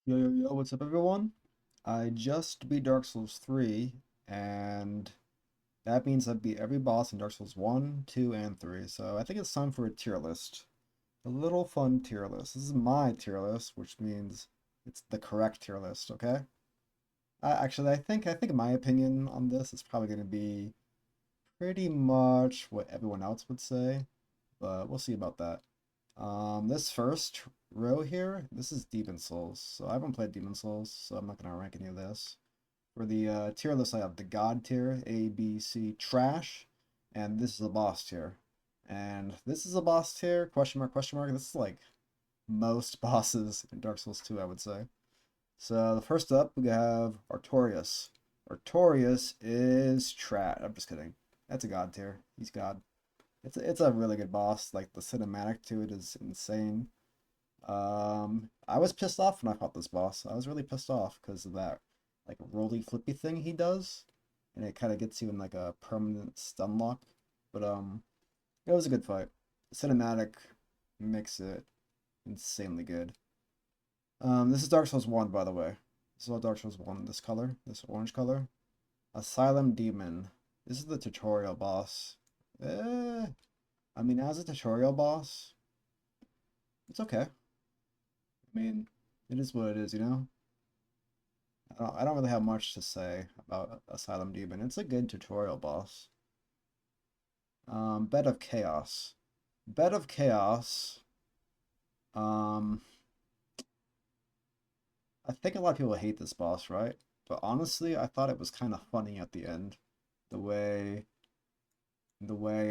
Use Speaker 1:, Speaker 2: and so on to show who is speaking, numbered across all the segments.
Speaker 1: Yo, yo, yo, what's up, everyone? I just beat Dark Souls 3, and that means I beat every boss in Dark Souls 1, 2, and 3. So I think it's time for a tier list. A little fun tier list. This is my tier list, which means it's the correct tier list, okay? I think my opinion on this is probably going to be pretty much what everyone else would say, but we'll see about that. This first row here, this is Demon Souls. So I haven't played Demon Souls, so I'm not gonna rank any of this. For the tier list, I have the God tier, A, B, C, trash, and this is a boss tier. And this is a boss tier, question mark, question mark. This is like most bosses in Dark Souls 2, I would say. So the first up, we have Artorias. Artorias is trash. I'm just kidding. That's a God tier. He's God. It's a really good boss. Like the cinematic to it is insane. I was pissed off when I fought this boss. I was really pissed off because of that like roly flippy thing he does, and it kind of gets you in like a permanent stun lock. But it was a good fight. The cinematic makes it insanely good. This is Dark Souls 1, by the way. This is all Dark Souls 1. This color, this orange color. Asylum Demon. This is the tutorial boss. Eh, I mean, as a tutorial boss, it's okay. I mean, it is what it is, you know? I don't really have much to say about Asylum Demon. It's a good tutorial boss. Bed of Chaos. Bed of Chaos. Um, I think a lot of people hate this boss, right? But honestly, I thought it was kind of funny at the end. The way, the way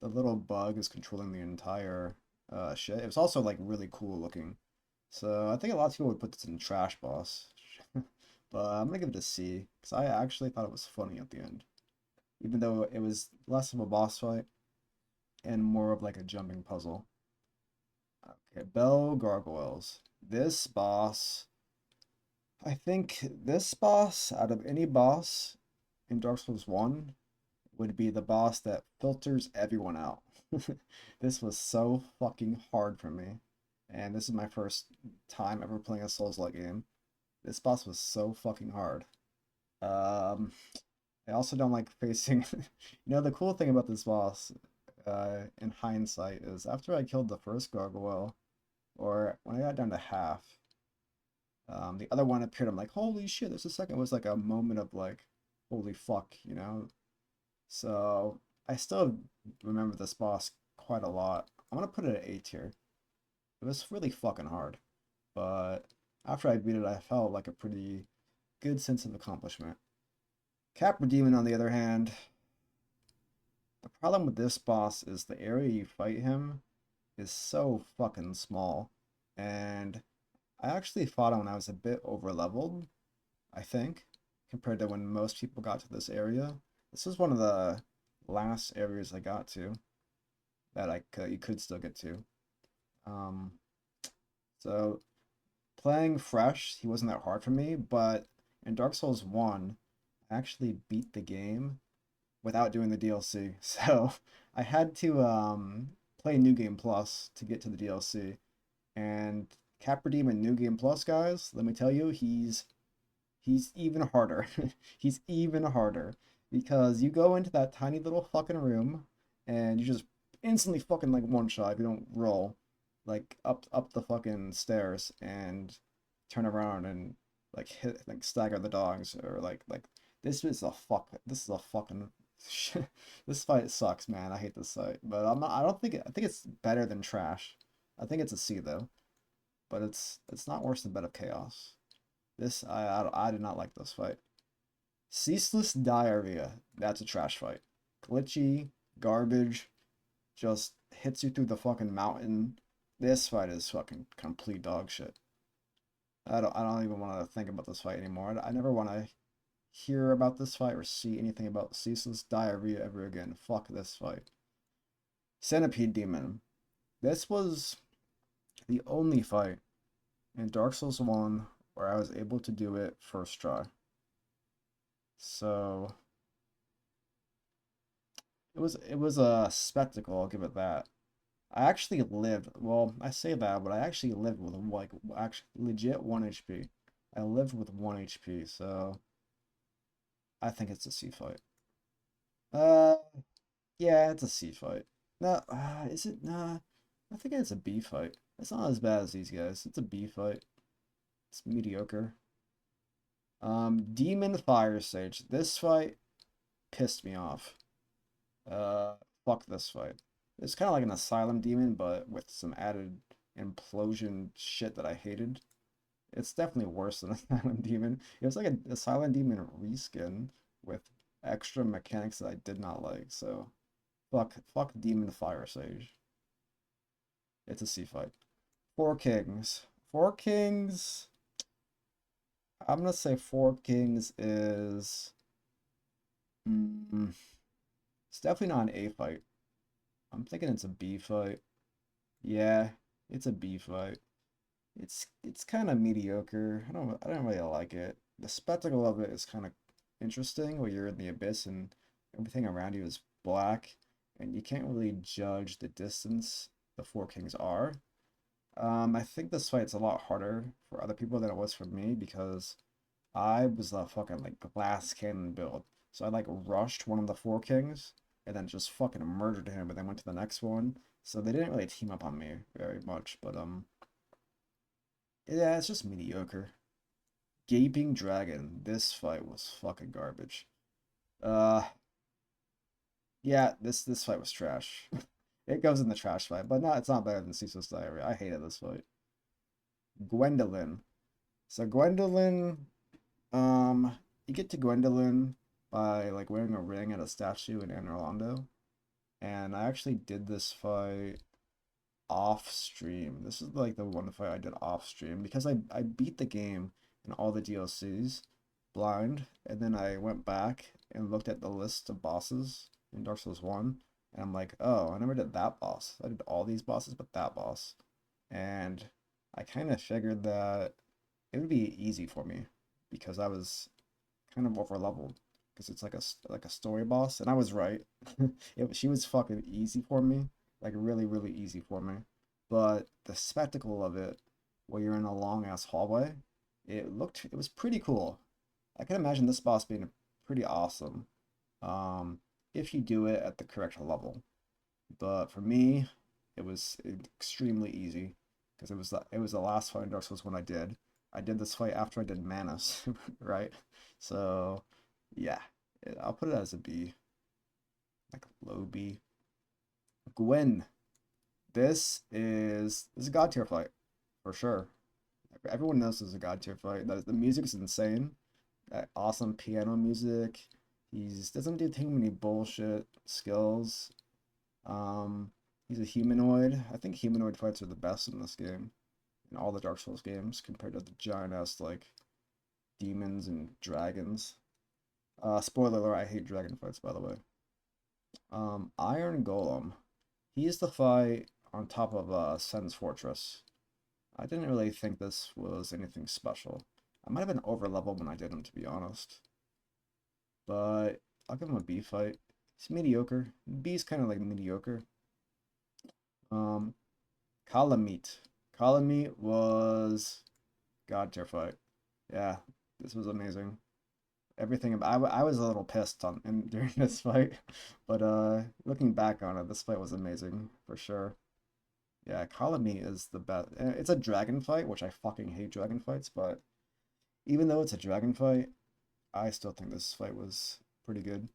Speaker 1: the little bug is controlling the entire shit. It was also like really cool looking. So I think a lot of people would put this in trash boss. But I'm gonna give it a C because I actually thought it was funny at the end, even though it was less of a boss fight and more of like a jumping puzzle. Okay, Bell Gargoyles. This boss, I think this boss out of any boss in Dark Souls 1 would be the boss that filters everyone out. This was so fucking hard for me. And this is my first time ever playing a Souls-like game. This boss was so fucking hard. Um, I also don't like facing. The cool thing about this boss, in hindsight, is after I killed the first gargoyle, or when I got down to half, the other one appeared. I'm like, holy shit! There's a second. It was like a moment of like, holy fuck. So I still remember this boss quite a lot. I'm gonna put it at A tier. It was really fucking hard, but after I beat it, I felt like a pretty good sense of accomplishment. Capra Demon, on the other hand, the problem with this boss is the area you fight him is so fucking small. And I actually fought him when I was a bit over leveled, I think, compared to when most people got to this area. This was one of the last areas I got to that you could still get to. Um, so playing fresh, he wasn't that hard for me, but in Dark Souls 1, I actually beat the game without doing the DLC. So I had to play New Game Plus to get to the DLC. And Capra Demon New Game Plus, guys, let me tell you, he's even harder. He's even harder because you go into that tiny little fucking room and you just instantly fucking like one shot if you don't roll like up the fucking stairs and turn around and like hit like stagger the dogs or like this is a fucking this fight sucks, man. I hate this fight, but I don't think I think it's better than trash. I think it's a C though, but it's not worse than Bed of Chaos. I did not like this fight. Ceaseless Diarrhea. That's a trash fight. Glitchy, garbage, just hits you through the fucking mountain. This fight is fucking complete dog shit. I don't even want to think about this fight anymore. I never want to hear about this fight or see anything about Ceaseless Diarrhea ever again. Fuck this fight. Centipede Demon. This was the only fight in Dark Souls 1 where I was able to do it first try. So it was a spectacle, I'll give it that. I actually lived, well, I say that, but I actually lived with like actually legit 1 HP. I lived with 1 HP, so I think it's a C fight. Uh, yeah, it's a C fight. No, is it? Nah, I think it's a B fight. It's not as bad as these guys. It's a B fight. It's mediocre. Demon Fire Sage. This fight pissed me off. Uh, fuck this fight. It's kind of like an Asylum Demon, but with some added implosion shit that I hated. It's definitely worse than Asylum Demon. It was like a Asylum Demon reskin with extra mechanics that I did not like. So fuck Demon Fire Sage. It's a C fight. Four Kings. Four Kings. I'm gonna say Four Kings is. Mm, it's definitely not an A fight. I'm thinking it's a B fight. Yeah, it's a B fight. It's kind of mediocre. I don't really like it. The spectacle of it is kind of interesting where you're in the abyss and everything around you is black and you can't really judge the distance the four kings are. I think this fight's a lot harder for other people than it was for me because I was a fucking like glass cannon build. So I like rushed one of the four kings and then just fucking murdered him and then went to the next one. So they didn't really team up on me very much, but yeah, it's just mediocre. Gaping Dragon. This fight was fucking garbage. Uh, yeah, this fight was trash. It goes in the trash fight, but it's not better than Ceaseless Diary. I hated this fight. Gwendolyn. So Gwendolyn, you get to Gwendolyn by like wearing a ring at a statue in Anne Orlando. And I actually did this fight off stream. This is like the one fight I did off stream because I beat the game and all the DLCs blind, and then I went back and looked at the list of bosses in Dark Souls 1, and I'm like, oh, I never did that boss. I did all these bosses, but that boss. And I kind of figured that it would be easy for me because I was kind of over leveled because it's like a story boss, and I was right. She was fucking easy for me, like really easy for me. But the spectacle of it, where you're in a long ass hallway, it was pretty cool. I can imagine this boss being pretty awesome, um, if you do it at the correct level. But for me, it was extremely easy because it was the last fight in Dark Souls one I did. I did this fight after I did Manus, right? So yeah, I'll put it as a B, like a low B. Gwen, this is a god tier fight for sure. Everyone knows this is a god tier fight. The music is insane. That awesome piano music. He's doesn't do too many bullshit skills. Um, he's a humanoid. I think humanoid fights are the best in this game, in all the Dark Souls games, compared to the giant ass like demons and dragons. Spoiler alert, I hate dragon fights, by the way. Iron Golem. He's the fight on top of Sen's Fortress. I didn't really think this was anything special. I might have been over leveled when I did him, to be honest. But I'll give him a B fight. He's mediocre. B's kind of like mediocre. Um, Kalameet. Kalameet was God tier fight. Yeah, this was amazing. Everything about I was a little pissed on during this fight, but looking back on it, this fight was amazing for sure. Yeah, Kalameet is the best. It's a dragon fight, which I fucking hate dragon fights, but even though it's a dragon fight, I still think this fight was pretty good.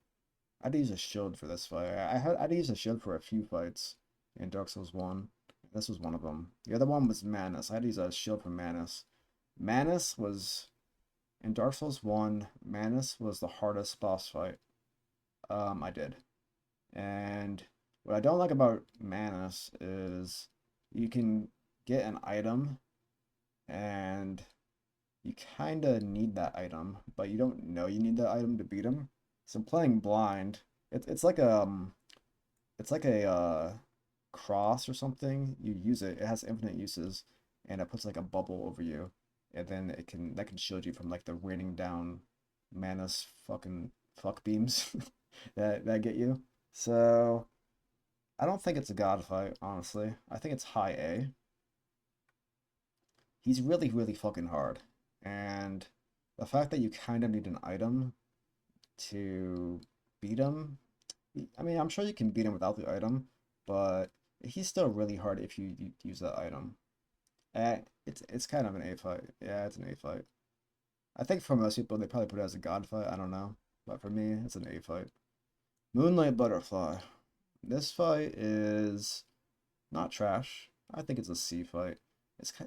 Speaker 1: I had to use a shield for this fight. I had to use a shield for a few fights in Dark Souls 1. This was one of them. The other one was Manus. I had to use a shield for Manus. Manus was in Dark Souls 1, Manus was the hardest boss fight I did. And what I don't like about Manus is you can get an item and you kind of need that item, but you don't know you need that item to beat him. So playing blind, it's like a cross or something. You use it, it has infinite uses, and it puts like a bubble over you, and then that can shield you from like the raining down Manus fucking fuck beams that get you. So I don't think it's a god fight, honestly. I think it's high A. He's really, really fucking hard. And the fact that you kind of need an item to beat him, I mean, I'm sure you can beat him without the item, but he's still really hard if you use that item. It's kind of an A fight. Yeah, it's an A fight. I think for most people, they probably put it as a god fight. I don't know. But for me, it's an A fight. Moonlight Butterfly. This fight is not trash. I think it's a C fight.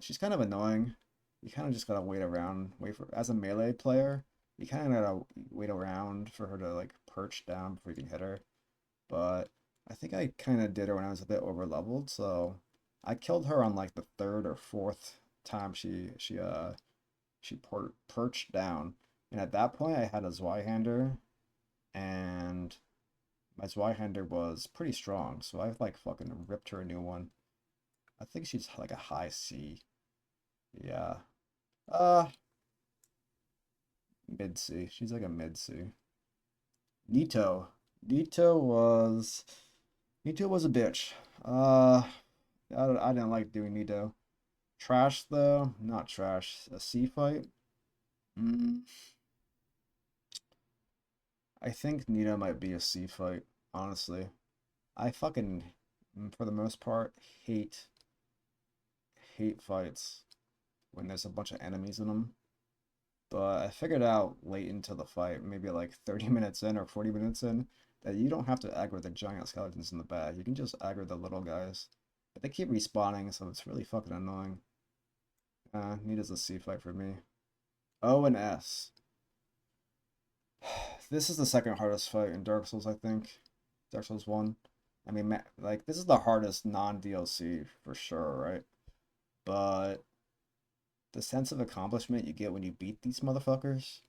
Speaker 1: She's kind of annoying. You kind of just gotta wait around, wait for as a melee player. You kind of gotta wait around for her to like perch down before you can hit her. But I think I kind of did her when I was a bit over leveled, so I killed her on like the third or fourth time she perched down, and at that point I had a Zweihander, and my Zweihander was pretty strong, so I like fucking ripped her a new one. I think she's like a high C. Yeah. Uh, mid C. She's like a mid C. Nito. Nito was Nito was a bitch. I didn't like doing Nito. Trash though, not trash. A C fight. Mm, I think Nito might be a C fight. Honestly, I fucking, for the most part, hate fights when there's a bunch of enemies in them. But I figured out late into the fight, maybe like 30 minutes in or 40 minutes in, that you don't have to aggro the giant skeletons in the back. You can just aggro the little guys. But they keep respawning, so it's really fucking annoying. Neat as a C fight for me. O and S. This is the second hardest fight in Dark Souls, I think. Dark Souls 1. I mean, like, this is the hardest non-DLC for sure, right? But the sense of accomplishment you get when you beat these motherfuckers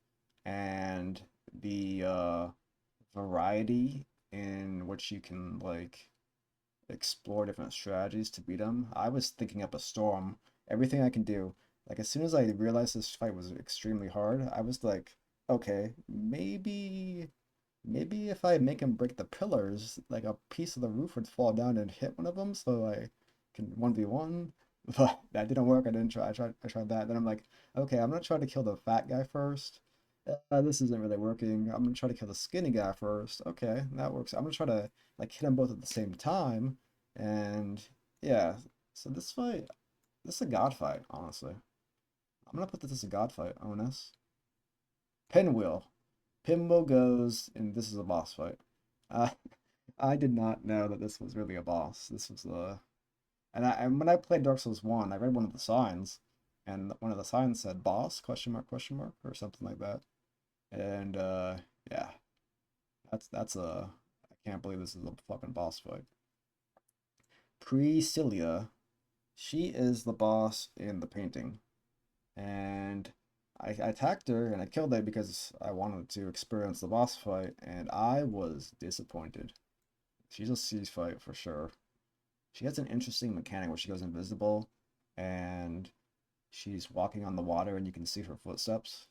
Speaker 1: and the variety in which you can like explore different strategies to beat them. I was thinking up a storm, everything I can do. Like as soon as I realized this fight was extremely hard, I was like, okay, maybe if I make him break the pillars, like a piece of the roof would fall down and hit one of them, so I can 1v1. But that didn't work. I didn't try. I tried that. Then I'm like, okay, I'm gonna try to kill the fat guy first. This isn't really working. I'm gonna try to kill the skinny guy first. Okay, that works. I'm gonna try to like hit them both at the same time. And yeah, so this is a god fight, honestly. I'm gonna put this as a god fight, ONS. Pinwheel. Pinwheel goes, and this is a boss fight. Uh, I did not know that this was really a boss. This was and when I played Dark Souls 1, I read one of the signs, and one of the signs said boss question mark or something like that. And yeah, that's a I can't believe this is a fucking boss fight. Priscilla, she is the boss in the painting, and I attacked her and I killed her because I wanted to experience the boss fight, and I was disappointed. She's a C fight for sure. She has an interesting mechanic where she goes invisible and she's walking on the water and you can see her footsteps.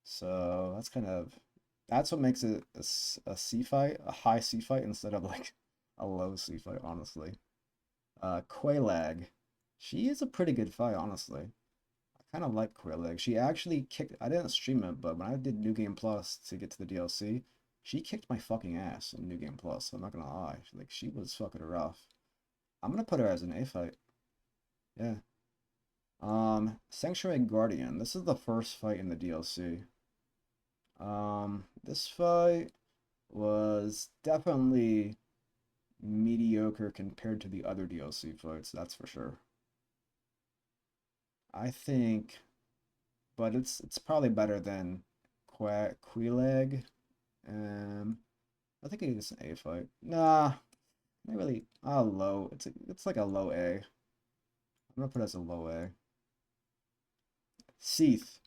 Speaker 1: So that's what makes it a C fight, a high C fight instead of like a low C fight, honestly. Quelaag. She is a pretty good fight, honestly. I kind of like Quelaag. She actually kicked, I didn't stream it, but when I did New Game Plus to get to the DLC, she kicked my fucking ass in New Game Plus, so I'm not gonna lie. Like, she was fucking rough. I'm gonna put her as an A fight. Yeah. Sanctuary Guardian. This is the first fight in the DLC. This fight was definitely mediocre compared to the other DLC fights, that's for sure. I think, but it's probably better than Quelaag. Um, I think it's an A fight. Nah, not really. Low. It's like a low A. I'm gonna put it as a low A. Seath.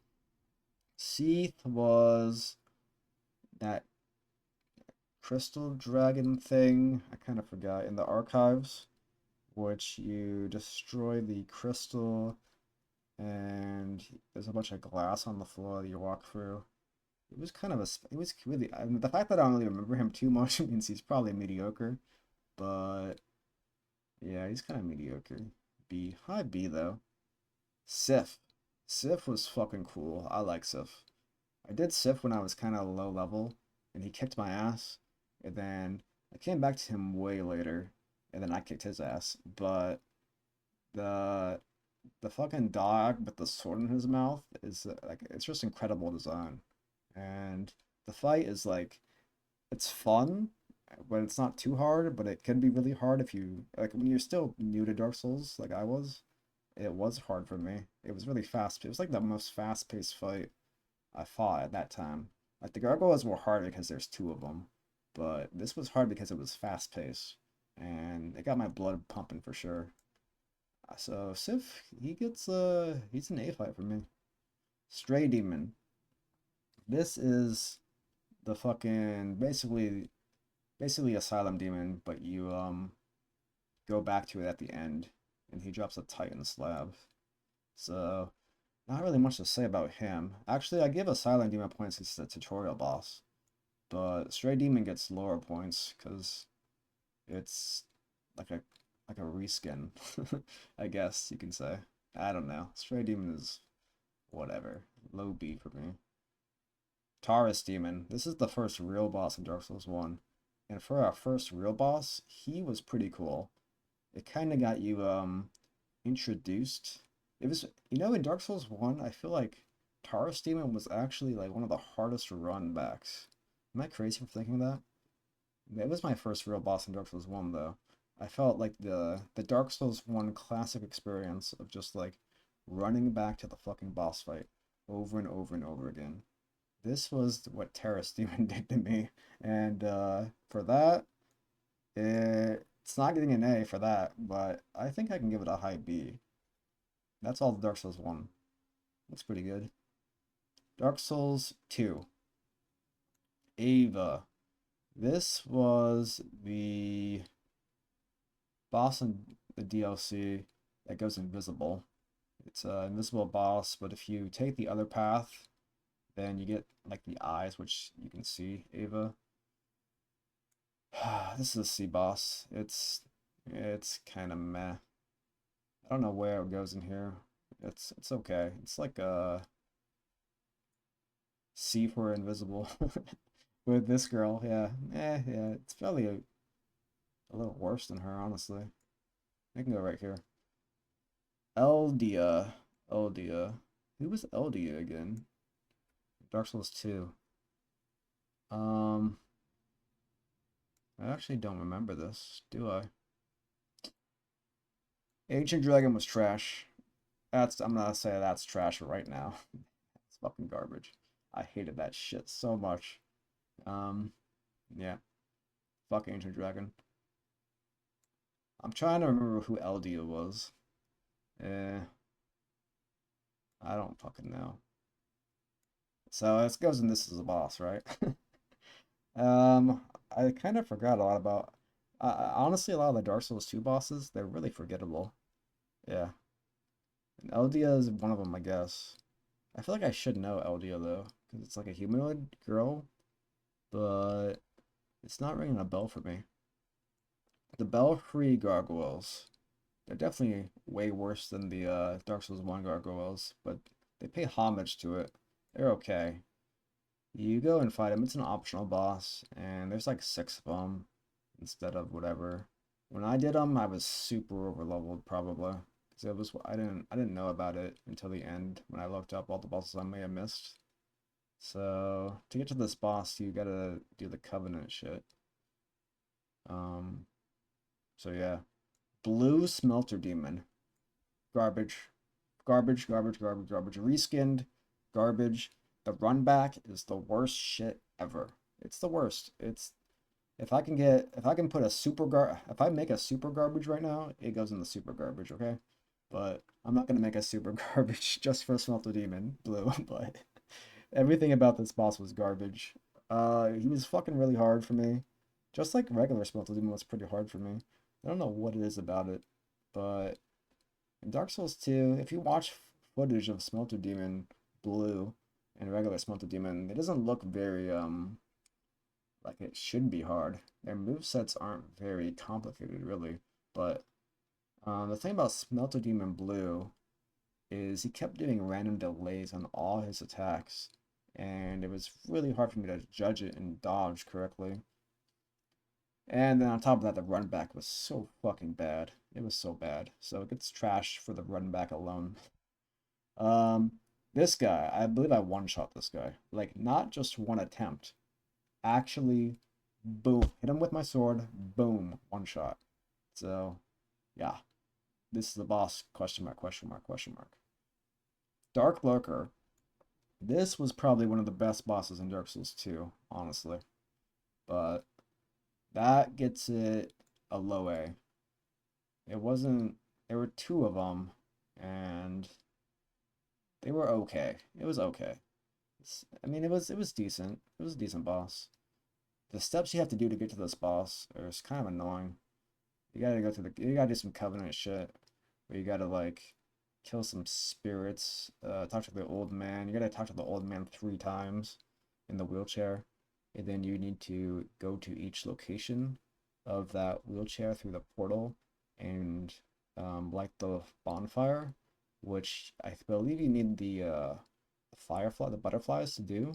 Speaker 1: Seath was that crystal dragon thing. I kind of forgot in the archives, which you destroy the crystal and there's a bunch of glass on the floor that you walk through. It was really, I mean, the fact that I don't really remember him too much means he's probably mediocre. But yeah, he's kind of mediocre. B, high B though. Sif. Sif was fucking cool. I like Sif. I did Sif when I was kind of low level, and he kicked my ass. And then I came back to him way later, and then I kicked his ass. But the the fucking dog with the sword in his mouth is like it's just incredible design. And the fight is like it's fun, but it's not too hard, but it can be really hard if you like when you're still new to Dark Souls, like I was. It was hard for me. It was really fast. It was like the most fast-paced fight I fought at that time. Like the gargoyles were hard because there's two of them, but this was hard because it was fast-paced, and it got my blood pumping for sure. So Sif, he's an A fight for me. Stray Demon. This is the fucking basically Asylum Demon, but you go back to it at the end, and he drops a Titan slab. So not really much to say about him. Actually, I give Asylum Demon points because it's a tutorial boss, but Stray Demon gets lower points because it's like a reskin, I guess you can say. I don't know. Stray Demon is whatever. Low B for me. Taurus Demon. This is the first real boss in Dark Souls 1. And for our first real boss, he was pretty cool. It kind of got you introduced. It was, in Dark Souls 1, I feel like Taurus Demon was actually like one of the hardest run backs. Am I crazy for thinking that? It was my first real boss in Dark Souls 1 though. I felt like the Dark Souls 1 classic experience of just like running back to the fucking boss fight over and over and over again. This was what Taurus Demon did to me. And for that, it's not getting an A for that, but I think I can give it a high B. That's all the Dark Souls 1. Looks pretty good. Dark Souls 2. Ava. This was the boss in the DLC that goes invisible. It's an invisible boss, but if you take the other path, then you get like the eyes, which you can see Ava. This is a C boss. It's kind of meh. I don't know where it goes in here. It's okay. It's like a C for invisible with this girl. Yeah, yeah. It's probably a little worse than her, honestly. I can go right here. Eldia, Eldia. Who was Eldia again? Dark Souls 2. Um, I actually don't remember this, do I? Ancient Dragon was trash. I'm gonna say that's trash right now. It's fucking garbage. I hated that shit so much. Um, yeah. Fuck Ancient Dragon. I'm trying to remember who Eldia was. Eh, I don't fucking know. So it goes in this as a boss, right? I kind of forgot a lot about. Honestly, a lot of the Dark Souls 2 bosses, they're really forgettable. Yeah. And Eldia is one of them, I guess. I feel like I should know Eldia though, because it's like a humanoid girl, but it's not ringing a bell for me. The Belfry gargoyles. They're definitely way worse than the Dark Souls 1 gargoyles, but they pay homage to it. They're okay. You go and fight them. It's an optional boss, and there's like six of them instead of whatever. When I did them, I was super overleveled probably because it was I didn't know about it until the end when I looked up all the bosses I may have missed. So to get to this boss, you gotta do the Covenant shit. Um, so yeah, Blue Smelter Demon, garbage, garbage, garbage, garbage, garbage. Reskinned, garbage. The run back is the worst shit ever. It's the worst. It's if I can put a if I make a super garbage right now, it goes in the super garbage, okay? But I'm not gonna make a super garbage just for Smelter Demon Blue, but everything about this boss was garbage. He was fucking really hard for me. Just like regular Smelter Demon was pretty hard for me. I don't know what it is about it, but in Dark Souls 2, if you watch footage of Smelter Demon Blue and regular Smelter Demon, it doesn't look very like it should be hard. Their movesets aren't very complicated, really. But the thing about Smelter Demon Blue is he kept doing random delays on all his attacks, and it was really hard for me to judge it and dodge correctly. And then on top of that, the run back was so fucking bad. It was so bad. So it gets trashed for the run back alone. Um, this guy, I believe I one-shot this guy. Like, not just one attempt. Actually, boom. Hit him with my sword. Boom. One shot. So, yeah. This is the boss. Question mark, question mark, question mark. Dark Lurker. This was probably one of the best bosses in Dark Souls 2, honestly. But that gets it a low A. It wasn't. There were two of them, and they were okay. It was okay. I mean, it was decent. It was a decent boss. The steps you have to do to get to this boss are kind of annoying. You gotta do some covenant shit, where you gotta like kill some spirits, talk to the old man. You gotta talk to the old man 3 times in the wheelchair, and then you need to go to each location of that wheelchair through the portal and light the bonfire, which I believe you need the butterflies to do.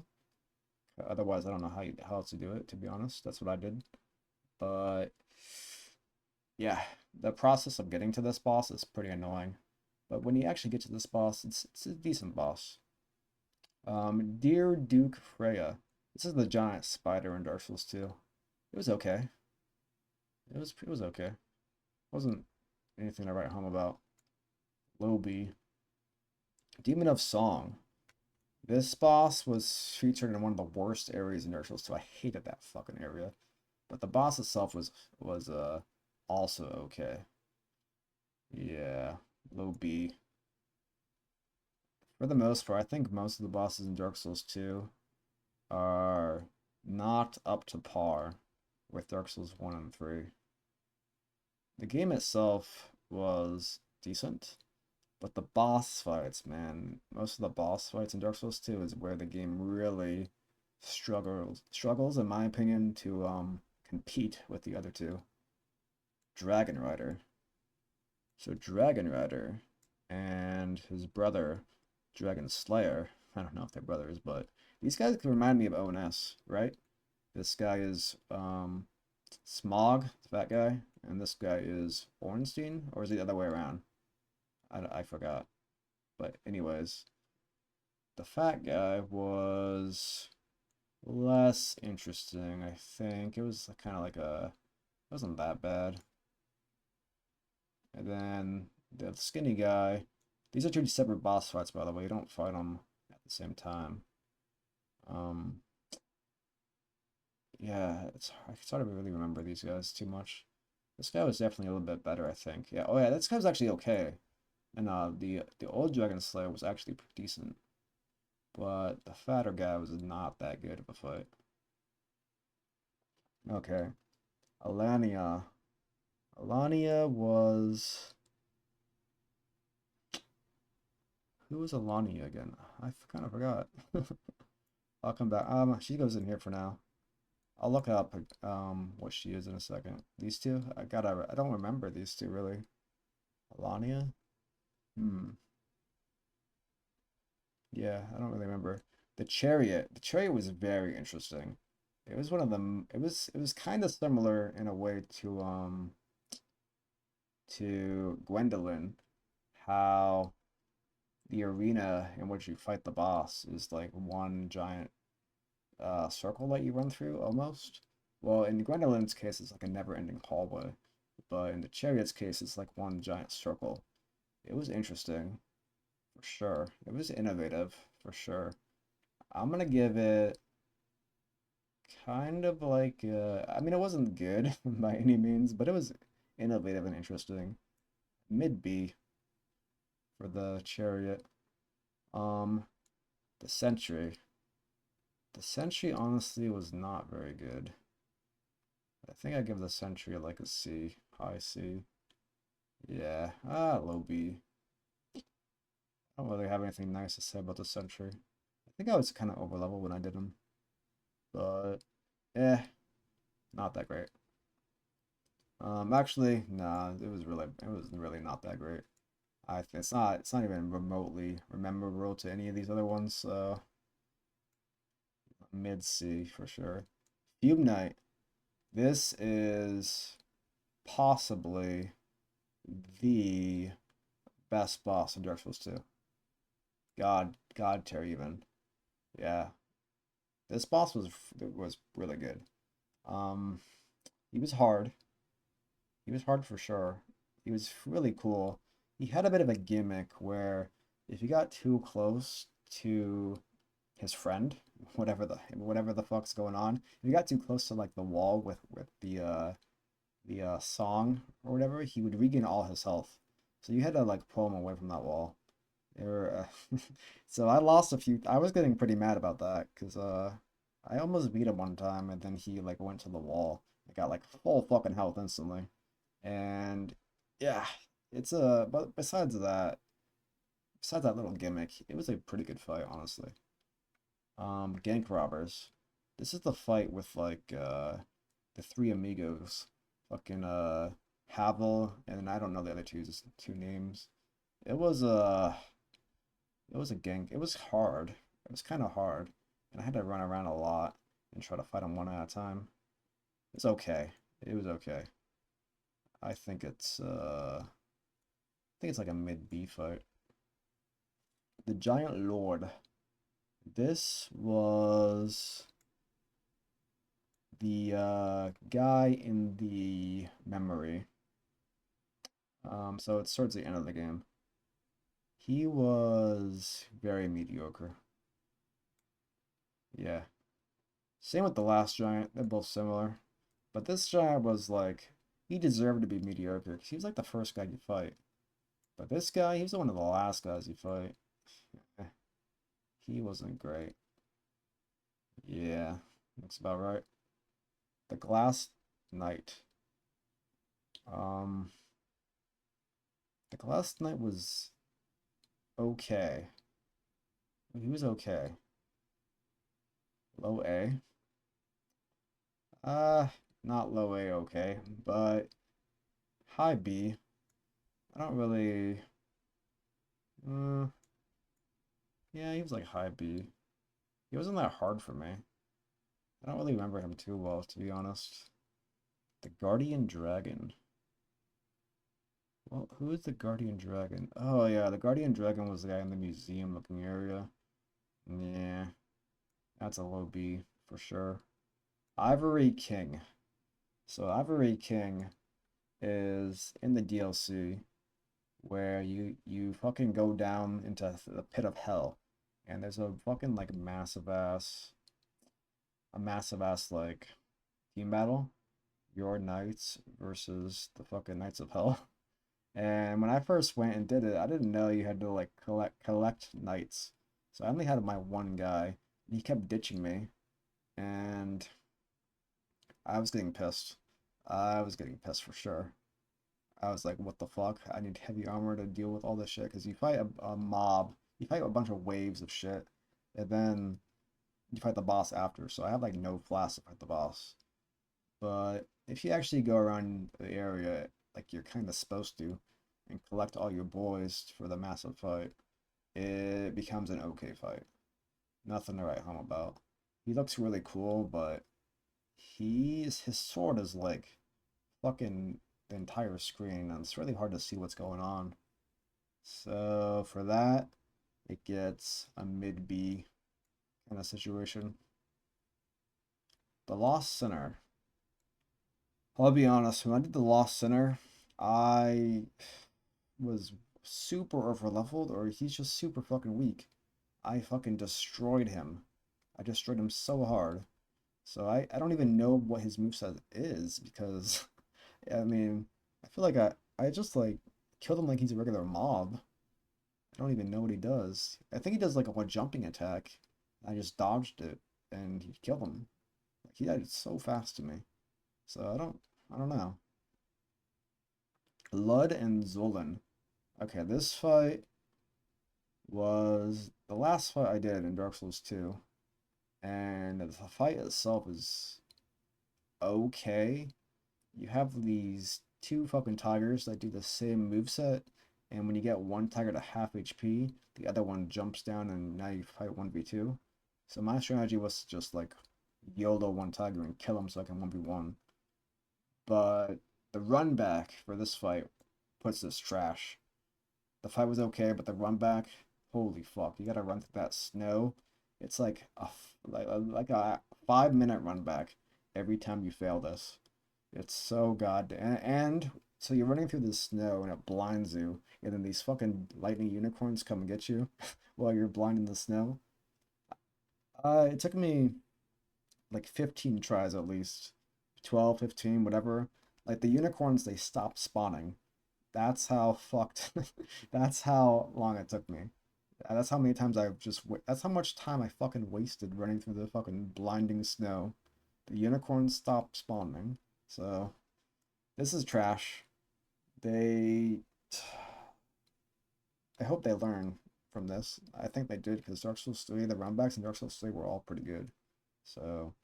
Speaker 1: Otherwise, I don't know how else to do it. To be honest, that's what I did. But yeah, the process of getting to this boss is pretty annoying. But when you actually get to this boss, it's a decent boss. Dear Duke Freya. This is the giant spider in Dark Souls 2. It was okay. It was okay. Wasn't anything to write home about. Low B. Demon of Song. This boss was featured in one of the worst areas in Dark Souls 2. I hated that fucking area. But the boss itself was also okay. Yeah, low B. For the most part, I think most of the bosses in Dark Souls 2 are not up to par with Dark Souls 1 and 3. The game itself was decent, but the boss fights, man, most of the boss fights in Dark Souls 2 is where the game really struggles in my opinion to compete with the other two. Dragon Rider. So Dragon Rider and his brother Dragon Slayer. I don't know if they're brothers, but these guys can remind me of ONS, right? This guy is Smog, the fat guy, and this guy is Ornstein, or is it the other way around? I forgot. But anyways, the fat guy was less interesting, I think. It was kind of like it wasn't that bad. And then the skinny guy, these are two separate boss fights, by the way. You don't fight them at the same time. Um, yeah, it's hard to really remember these guys too much. This guy was definitely a little bit better, I think. Yeah. Oh yeah, this guy was actually okay. And the old Dragon Slayer was actually pretty decent. But the fatter guy was not that good of a fight. Okay. Alania. Alania was who was Alania again? I kind of forgot. I'll come back. She goes in here for now. I'll look up what she is in a second. These two? I don't remember these two really. Alania? Hmm. Yeah, I don't really remember. The Chariot. The Chariot was very interesting. It was one of them. It was kind of similar in a way to Gwendolyn, how the arena in which you fight the boss is like one giant circle that you run through almost. Well, in Gwendolyn's case, it's like a never-ending hallway, but in the Chariot's case, it's like one giant circle. It was interesting, for sure. It was innovative, for sure. I'm gonna give it kind of like I mean, it wasn't good by any means, but it was innovative and interesting. Mid B for the Chariot. Um, the Sentry. The Sentry honestly was not very good. I think I give the Sentry like a C, high C. Yeah, low B. I don't really have anything nice to say about the Sentry. I think I was kind of over level when I did him, but eh. Not that great. Actually, nah, it was really not that great. It's not even remotely memorable to any of these other ones. So mid C for sure. Fume Knight. This is possibly the best boss in Dark Souls 2. God tier even. Yeah, this boss was really good. Um, he was hard. He was hard for sure. He was really cool. He had a bit of a gimmick where if you got too close to his friend, whatever the fuck's going on, if you got too close to like the wall with the song or whatever, he would regain all his health. So you had to like pull him away from that wall. They were, so I lost a few. I was getting pretty mad about that because I almost beat him one time and then he like went to the wall. I got like full fucking health instantly. And yeah, it's a but besides that little gimmick, it was a pretty good fight, honestly. Gank robbers. This is the fight with like the three amigos. Fucking Havel and I don't know the other two names. It was it was a gank. It was hard. It was kind of hard. And I had to run around a lot and try to fight them one at a time. It's okay. It was okay. I think it's like a mid B fight. The Giant Lord. This was the guy in the memory. So it's towards the end of the game. He was very mediocre. Yeah. Same with the last giant. They're both similar. But this giant was like, he deserved to be mediocre because he was like the first guy you fight. But this guy, he was one of the last guys you fight. Eh, he wasn't great. Yeah, looks about right. The Glass Knight. Um, the Glass Knight was okay. He was okay. Low A. Uh, not low A okay, but high B. I don't really. Uh, yeah, he was like high B. He wasn't that hard for me. I don't really remember him too well, to be honest. The Guardian Dragon. Well, who is the Guardian Dragon? Oh yeah, the Guardian Dragon was the guy in the museum looking area. Yeah, that's a low B for sure. Ivory King. So Ivory King is in the DLC where you fucking go down into the pit of hell, and there's a fucking like massive ass like team battle. Your knights versus the fucking Knights of Hell. And when I first went and did it, I didn't know you had to like collect knights. So I only had my one guy. And he kept ditching me, and I was getting pissed. I was getting pissed for sure. I was like, what the fuck? I need heavy armor to deal with all this shit. Because you fight a mob, you fight a bunch of waves of shit, and then you fight the boss after. So I have like no flasks to fight the boss. But if you actually go around the area like you're kind of supposed to and collect all your boys for the massive fight, it becomes an okay fight. Nothing to write home about. He looks really cool, but his sword is like fucking the entire screen, and it's really hard to see what's going on. So for that, it gets a mid B kind of situation. The Lost Sinner. I'll be honest, when I did the Lost Sinner, I was super over leveled, or he's just super fucking weak. I fucking destroyed him. I destroyed him so hard. So I don't even know what his moveset is because I mean I feel like I just like killed him like he's a regular mob. I don't even know what he does. I think he does like a jumping attack. I just dodged it and he killed him. Like, he died so fast to me. So I don't know. Lud and Zolan. Okay, this fight was the last fight I did in Dark Souls 2, and the fight itself is okay. You have these two fucking tigers that do the same moveset, and when you get one tiger to half HP, the other one jumps down and now you fight 1v2. So my strategy was to just like YOLO one tiger and kill him so I can 1v1. But the run back for this fight puts this trash. The fight was okay, but the run back, holy fuck! You gotta run through that snow. It's like a 5 minute run back every time you fail this. It's so goddamn and so you're running through the snow and it blinds you, and then these fucking lightning unicorns come and get you while you're blind in the snow. It took me like 15 tries at least, 12, 15, whatever. Like the unicorns, they stopped spawning. That's how fucked. That's how long it took me. That's how many times I've that's how much time I fucking wasted running through the fucking blinding snow. The unicorns stopped spawning. So this is trash. They I hope they learn from this. I think they did because Dark Souls 3, the runbacks in Dark Souls 3 were all pretty good. So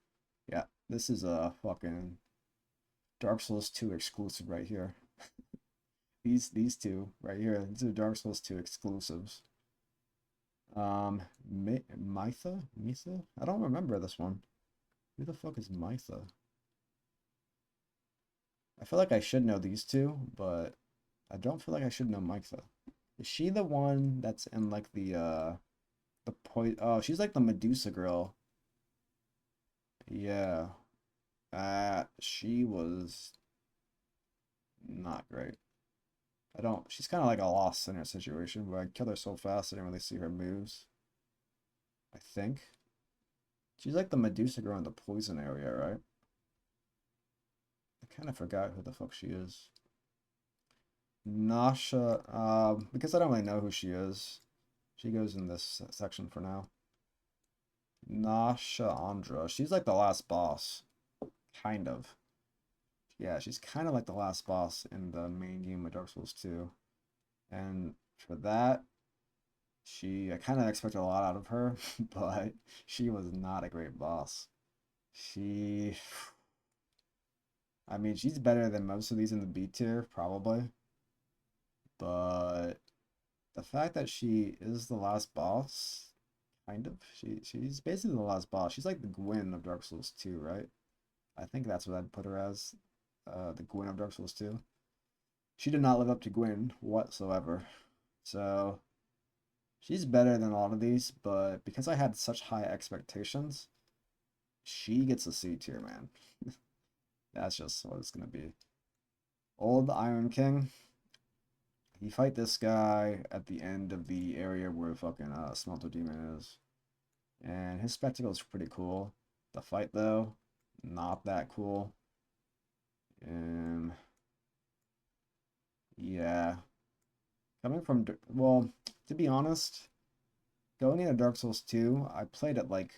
Speaker 1: yeah, this is a fucking Dark Souls 2 exclusive right here. These two right here, these are Dark Souls 2 exclusives. Mytha? Misa? I don't remember this one. Who the fuck is Mytha? I feel like I should know these two, but I don't feel like I should know Mytha. Is she the one that's in like the point? Oh, she's like the Medusa girl. Yeah. She was not great. I don't. She's kind of like a lost sinner situation, but I killed her so fast I didn't really see her moves. I think she's like the Medusa girl in the poison area, right? I kind of forgot who the fuck she is. Nasha. Because I don't really know who she is. She goes in this section for now. Nasha Andra. She's like the last boss, kind of. Yeah, she's kind of like the last boss in the main game of Dark Souls 2. And for that, I kind of expected a lot out of her, but she was not a great boss. She, I mean, she's better than most of these in the B tier, probably. But the fact that she is the last boss, kind of, she's basically the last boss. She's like the Gwyn of Dark Souls 2, right? I think that's what I'd put her as, the Gwyn of Dark Souls 2. She did not live up to Gwyn whatsoever. So she's better than a lot of these, but because I had such high expectations, she gets a C tier, man. That's just what it's gonna be. Old Iron King. You fight this guy at the end of the area where fucking Smelter Demon is. And his spectacle is pretty cool. The fight though, not that cool. Um yeah. Coming from well, to be honest, going into Dark Souls 2, I played it like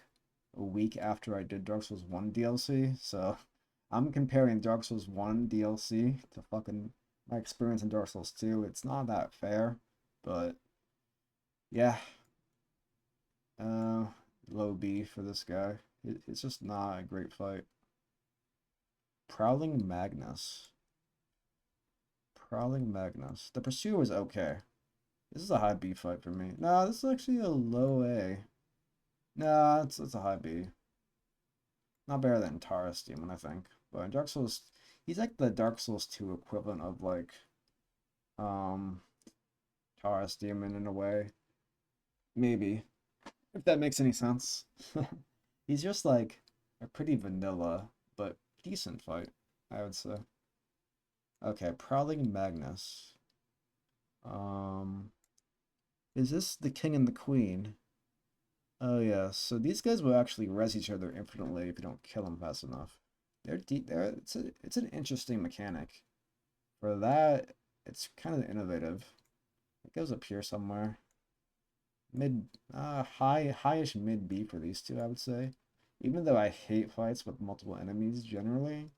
Speaker 1: a week after I did Dark Souls 1 DLC, so I'm comparing Dark Souls 1 DLC to fucking my experience in Dark Souls 2. It's not that fair, but yeah, uh, low B for this guy. It's just not a great fight. Prowling Magnus. Prowling Magnus. The Pursuer was okay. This is a high B fight for me. Nah, this is actually a low A. Nah, it's a high B. Not better than Taurus Demon, I think. But in Dark Souls, he's like the Dark Souls 2 equivalent of like um Taurus Demon in a way. Maybe. If that makes any sense. He's just like a pretty vanilla but decent fight, I would say. Okay, Prowling Magnus. Um is this the king and the queen? Oh yeah, so these guys will actually res each other infinitely if you don't kill them fast enough. They're deep. It's an interesting mechanic. For that, it's kind of innovative. It goes up here somewhere. Mid, highish mid B for these two, I would say. Even though I hate fights with multiple enemies generally,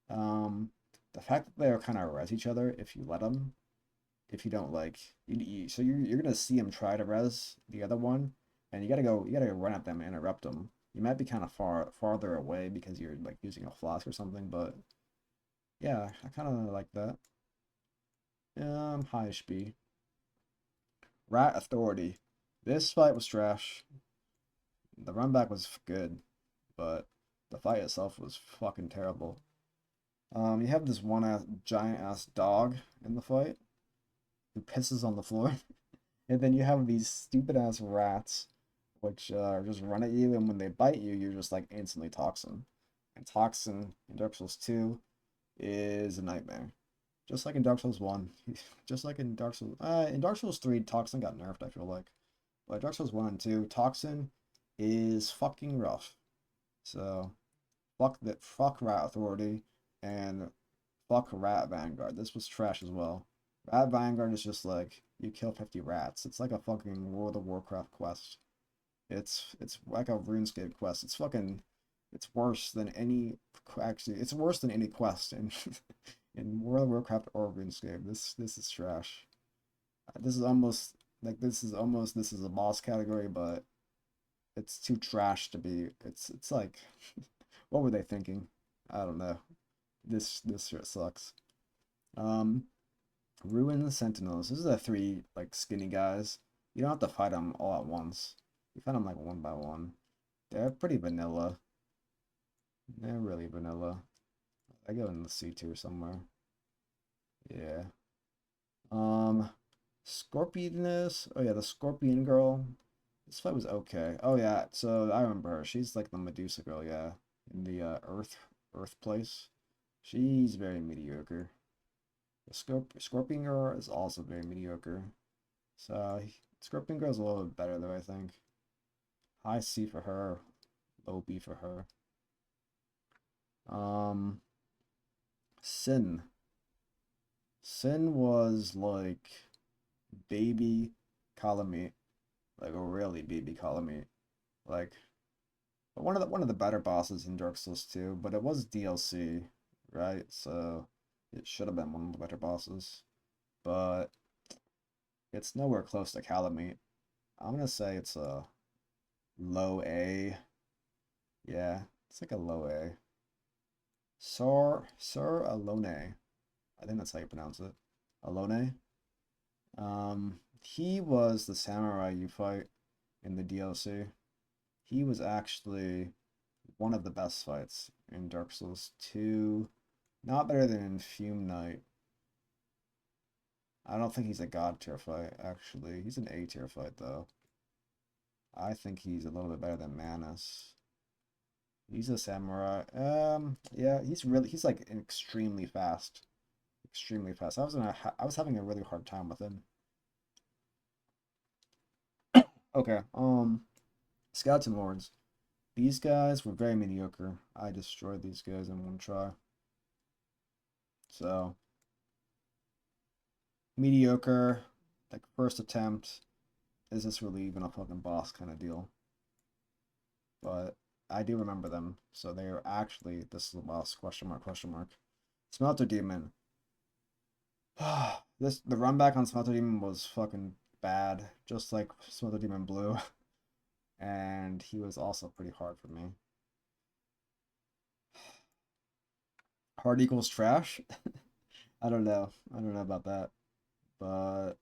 Speaker 1: um, the fact that they're kind of res each other if you let them, if you don't like, so you're gonna see them try to res the other one, and you gotta go run at them and interrupt them. You might be kind of farther away because you're like using a flask or something, but yeah, I kind of like that. High HP. Rat Authority. This fight was trash. The run back was good, but the fight itself was fucking terrible. You have this one ass giant ass dog in the fight who pisses on the floor, and then you have these stupid ass rats which just run at you, and when they bite you, you're just like instantly toxin. And toxin in Dark Souls 2 is a nightmare. Just like in Dark Souls 1, just like in Dark Souls 3, toxin got nerfed, I feel like. But Dark Souls 1 and 2, toxin is fucking rough. So fuck Rat Authority and fuck Rat Vanguard. This was trash as well. Rat Vanguard is just like you kill 50 rats. It's like a fucking World of Warcraft quest. It's like a RuneScape quest. It's worse than any actually it's worse than any quest in in World of Warcraft or RuneScape. This is trash. This is almost this is a boss category, but it's too trash to be. It's like what were they thinking? I don't know. This shit sucks. Um, Ruin Sentinels. This is the three like skinny guys. You don't have to fight them all at once. You fight them like one by one. They're pretty vanilla. They're really vanilla. I go in the C tier somewhere. Yeah. Um, Scorpioness. Oh yeah, the Scorpion girl. This fight was okay. Oh yeah, so I remember her. She's like the Medusa girl, yeah. In the Earth place. She's very mediocre. The Scorpion girl is also very mediocre. So Scorpion girl's a little bit better though, I think. High C for her, low B for her. Um, Sin. Sin was like baby Kalameet, like a really baby Kalameet, like one of the better bosses in Dark Souls 2, but it was DLC, right? So it should have been one of the better bosses, but it's nowhere close to Kalameet. I'm gonna say it's a low A. Yeah, it's like a low A. Sir Alone. I think that's how you pronounce it. Alone. He was the samurai you fight in the DLC. He was actually one of the best fights in Dark Souls 2. Not better than in Fume Knight. I don't think he's a god tier fight, actually. He's an A tier fight, though. I think he's a little bit better than Manus. He's a samurai. Yeah, he's like extremely fast. Extremely fast. I was having a really hard time with him. Okay, Skeleton Lords. These guys were very mediocre. I destroyed these guys in one try. So, mediocre, like first attempt. Is this really even a fucking boss kind of deal? But I do remember them. So they are actually, this is a boss, question mark, question mark. Smelter Demon. The run back on Smelter Demon was fucking bad, just like Smelter Demon Blue. And he was also pretty hard for me. Hard equals trash? I don't know. I don't know about that. But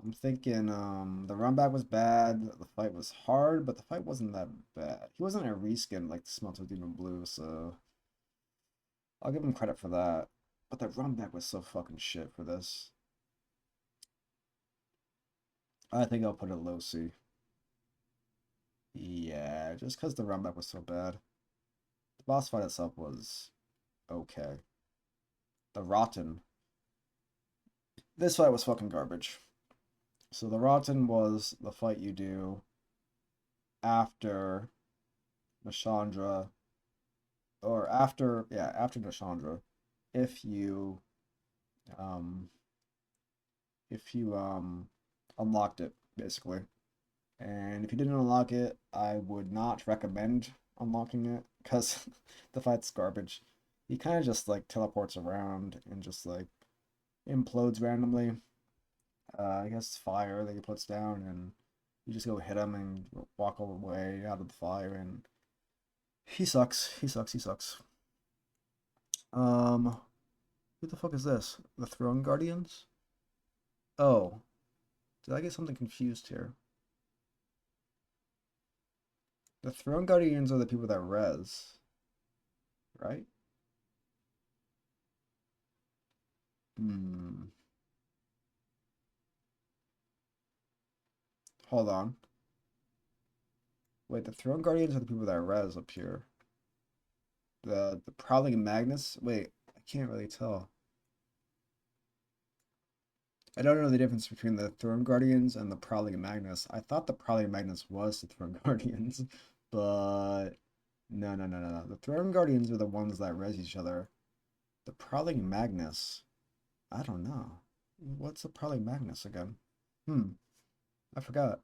Speaker 1: I'm thinking the run back was bad, the fight was hard, but the fight wasn't that bad. He wasn't a reskin like the Smelter Demon Blue, so I'll give him credit for that. But the run back was so fucking shit for this. I think I'll put it low C. Yeah, just because the run back was so bad. The boss fight itself was okay. The Rotten. This fight was fucking garbage. So the Rotten was the fight you do after Nashandra, or after Nashandra, if you um unlocked it, basically. And if you didn't unlock it, I would not recommend unlocking it because the fight's garbage. He kind of just like teleports around and just like implodes randomly. I guess fire that he puts down, and You just go hit him and walk away out of the fire, and he sucks. He sucks. He sucks. Um, who the fuck is this? The Throne Guardians? Oh, did I get something confused here? The Throne Guardians are the people that res, right? Hmm. Hold on. Wait, the Throne Guardians are the people that res up here. The Prowling Magnus? Wait, I can't really tell. I don't know the difference between the Throne Guardians and the Prowling Magnus. I thought the Prowling Magnus was the Throne Guardians, but no, no, no, no, no. The Throne Guardians are the ones that res each other. The Prowling Magnus, I don't know. What's the Prowling Magnus again? Hmm, I forgot.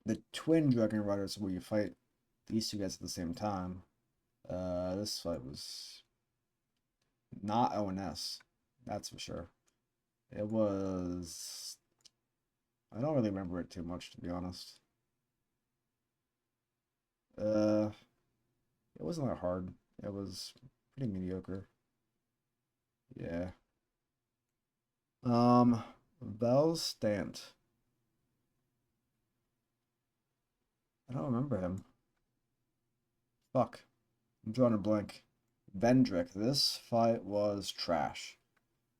Speaker 1: The Twin Dragon Riders where you fight these two guys at the same time. This fight was not ONS, that's for sure. It was. I don't really remember it too much, to be honest. Uh, it wasn't that hard. It was pretty mediocre. Yeah. Um, Stant. I don't remember him. Fuck. I'm drawing a blank. Vendrick. This fight was trash.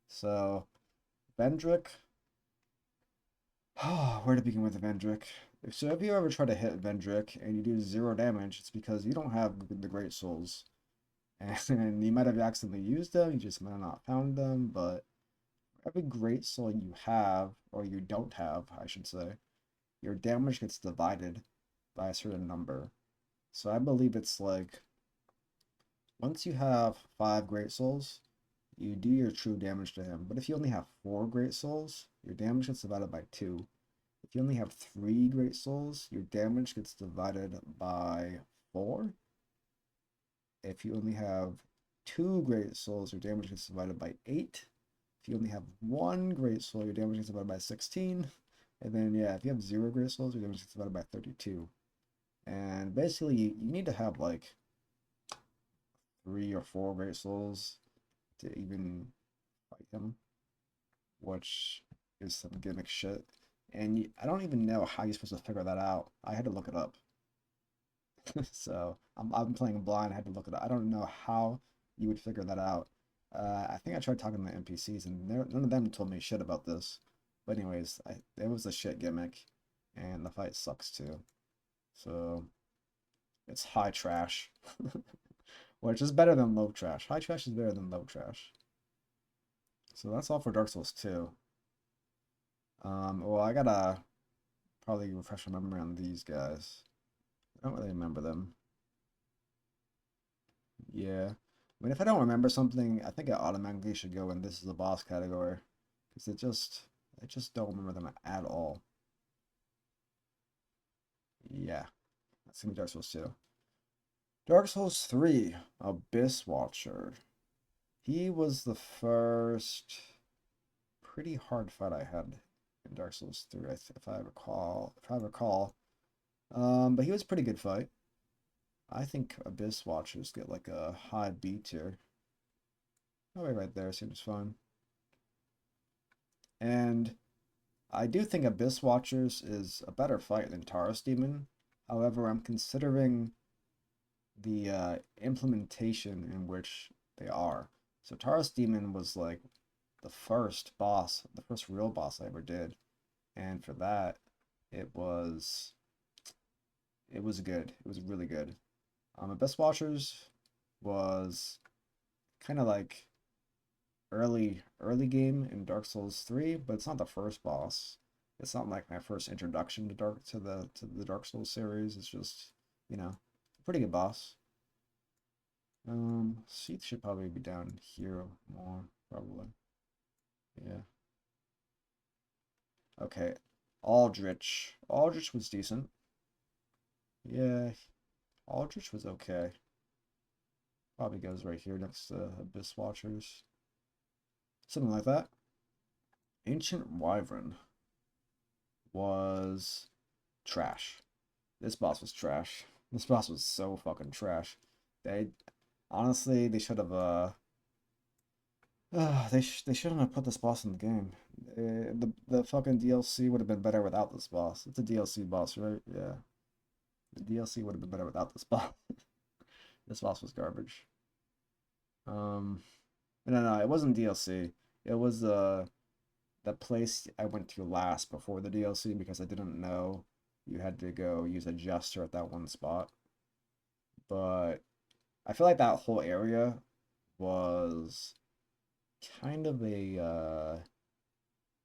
Speaker 1: So, Vendrick. Where to begin with Vendrick? So if you ever try to hit Vendrick and you do 0 damage, it's because you don't have the Great Souls. And you might have accidentally used them, you just might have not found them, but every Great Soul you have, or you don't have, I should say, your damage gets divided by a certain number. So I believe it's like, once you have 5 Great Souls, you do your true damage to him. But if you only have 4 Great Souls, your damage gets divided by 2. If you only have 3 Great Souls, your damage gets divided by 4. If you only have 2 Great Souls, your damage gets divided by 8. If you only have 1 Great Soul, your damage gets divided by 16. And then, yeah, if you have 0 Great Souls, your damage gets divided by 32. And basically, you need to have like 3 or 4 Great Souls to even fight him, which is some gimmick shit. And I don't even know how you're supposed to figure that out. I had to look it up. So I'm playing blind. I had to look it up. I don't know how you would figure that out. I think I tried talking to the NPCs, and none of them told me shit about this. But anyways, it was a shit gimmick, and the fight sucks too. So it's high trash, which is better than low trash. High trash is better than low trash. So that's all for Dark Souls 2. Well, I gotta probably refresh my memory on these guys. I don't really remember them. Yeah. I mean, if I don't remember something, I think it automatically should go in this is a boss category. Because I just don't remember them at all. Yeah. That's gonna be Dark Souls 2. Dark Souls 3, Abyss Watcher. He was the first pretty hard fight I had in Dark Souls 3, if I recall. But he was a pretty good fight. I think Abyss Watchers get like a high B tier. Probably right there seems fun. And I do think Abyss Watchers is a better fight than Taurus Demon. However, I'm considering the implementation in which they are. So Taurus Demon was like the first boss, the first real boss I ever did. And for that, it was it was good. It was really good. Abyss Watchers was kind of like early game in Dark Souls 3, but it's not the first boss. It's not like my first introduction to the Dark Souls series. It's just, you know, a pretty good boss. Seath should probably be down here more, probably. Yeah. Okay. Aldrich. Aldrich was decent. Yeah, Aldrich was okay. Probably goes right here next to Abyss Watchers. Something like that. Ancient Wyvern. was trash. This boss was trash. This boss was so fucking trash. They honestly they should have they shouldn't have put this boss in the game. The fucking DLC would have been better without this boss. It's a DLC boss, right? Yeah. The DLC would have been better without this boss. This boss was garbage. Um, no, it wasn't DLC. It was the place I went to last before the DLC because I didn't know you had to go use a jester at that one spot. But I feel like that whole area was kind of a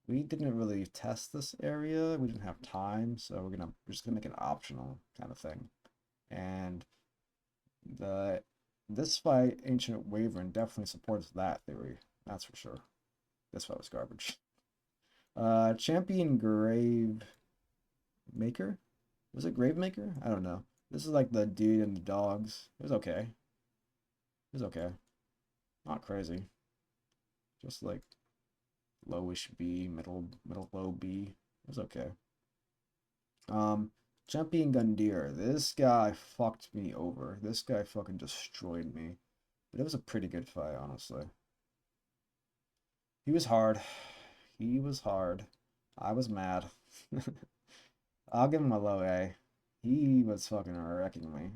Speaker 1: we didn't really test this area. We didn't have time, so we're just gonna make it optional kind of thing. And the this fight, Ancient Wyvern, definitely supports that theory. That's for sure. This fight was garbage. Champion Grave Maker? Was it Grave Maker? I don't know. This is like the dude and the dogs. It was okay. It was okay. Not crazy. Just like lowish B, middle low B. It was okay. Champion Gundyr. This guy fucked me over. This guy fucking destroyed me. But it was a pretty good fight, honestly. He was hard. He was hard. I was mad. I'll give him a low A. He was fucking wrecking me.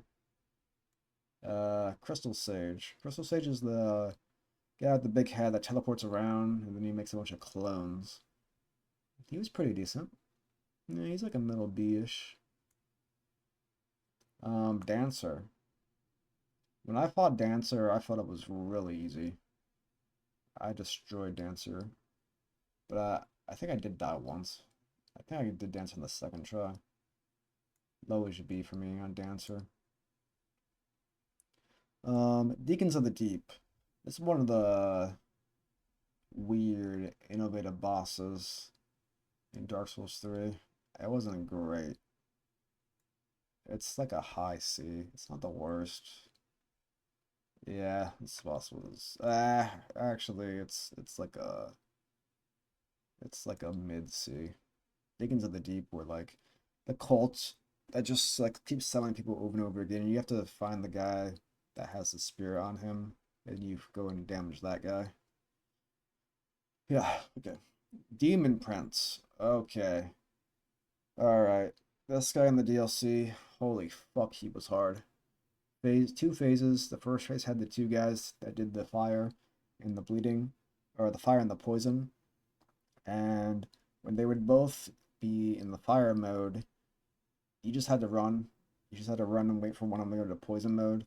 Speaker 1: Crystal Sage. Crystal Sage is the guy with the big head that teleports around and then he makes a bunch of clones. He was pretty decent. Yeah, he's like a middle B-ish. Dancer. When I fought Dancer, I thought it was really easy. I destroyed Dancer. But I think I did die once. I think I did Dancer on the second try. Low should be for me on Dancer. Deacons of the Deep. It's one of the weird, innovative bosses in Dark Souls 3. It wasn't great. It's like a high C. It's not the worst. Yeah, this boss was actually it's like a mid C. Deacons of the Deep were like the cult that just like keeps selling people over and over again. And you have to find the guy that has the spear on him, and you go and damage that guy. Yeah, okay. Demon Prince. Okay. Alright. This guy in the DLC, holy fuck, he was hard. Two phases. The first phase had the two guys that did the fire and the bleeding, or the fire and the poison. And when they would both be in the fire mode, you just had to run. You just had to run and wait for one of them to go to poison mode.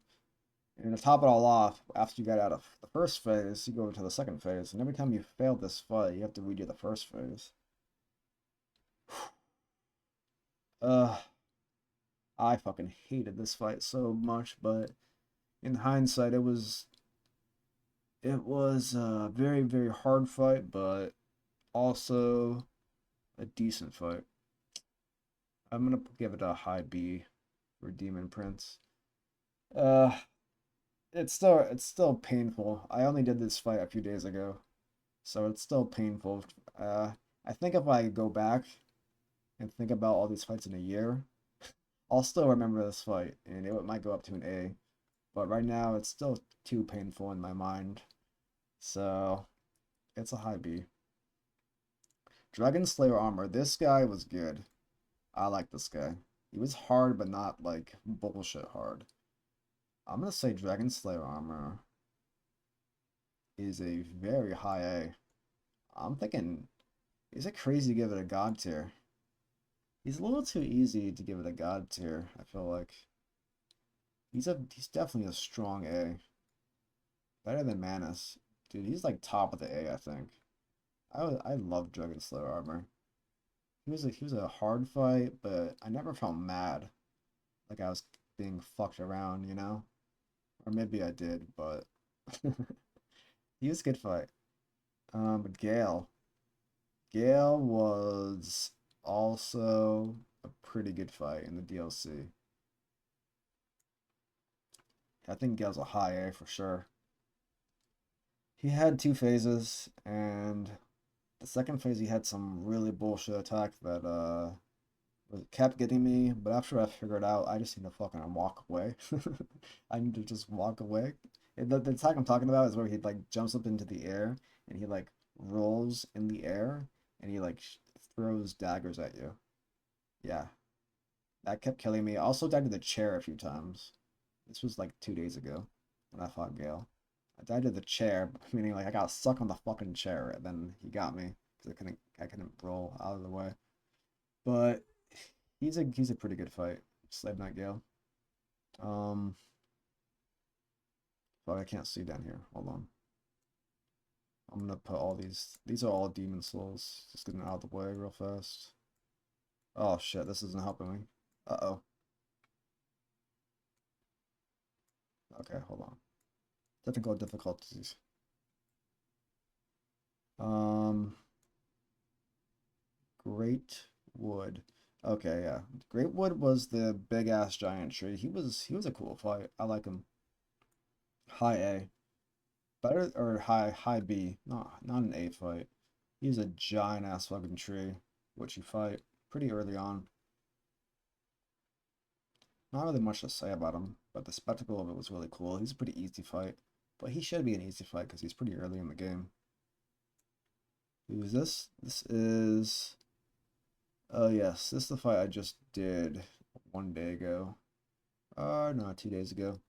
Speaker 1: And to top it all off, after you got out of the first phase, you go into the second phase. And every time you failed this fight, you have to redo the first phase. I fucking hated this fight so much, but in hindsight, it was a very, very hard fight, but also a decent fight. I'm gonna give it a high B for Demon Prince. Uh, it's still painful. I only did this fight a few days ago, so it's still painful. I think if I go back and think about all these fights in a year, I'll still remember this fight, and it might go up to an A. But right now, it's still too painful in my mind, so it's a high B. Dragon Slayer armor. This guy was good. I like this guy. He was hard, but not like bullshit hard. I'm gonna say Dragon Slayer armor is a very high A. I'm thinking, is it crazy to give it a god tier? He's a little too easy to give it a god tier, I feel like. He's definitely a strong A. Better than Manus. Dude, he's like top of the A, I think. I love Dragon Slayer armor. He was a hard fight, but I never felt mad. Like I was being fucked around, you know? Or maybe I did, but he was a good fight. Gale. Gale was also a pretty good fight in the DLC. I think Gale's a high A for sure. He had two phases, and The second phase, he had some really bullshit attack that kept getting me, but after I figured out, I just need to fucking walk away. I need to just walk away. And the attack I'm talking about is where he like jumps up into the air and he like rolls in the air and he like throws daggers at you. Yeah, that kept killing me. I also died to the chair a few times. This was like 2 days ago when I fought Gale. I died to the chair, meaning like I got stuck on the fucking chair and then he got me because I couldn't roll out of the way. But he's a pretty good fight, Slave Knight Gale. Um, but I can't see down here. Hold on. I'm gonna put all these. These are all demon souls. Just getting out of the way real fast. Oh shit, this isn't helping me. Uh-oh. Okay, hold on. Technical difficulties. Um, Great Wood. Okay, yeah. Great Wood was the big ass giant tree. He was a cool fight. I like him. High A. Better or high B. Not an A fight. He's a giant ass fucking tree, which you fight pretty early on. Not really much to say about him, but the spectacle of it was really cool. He's a pretty easy fight, but he should be an easy fight because he's pretty early in the game. Who is this? This is oh yes, this is the fight I just did 1 day ago. No, 2 days ago.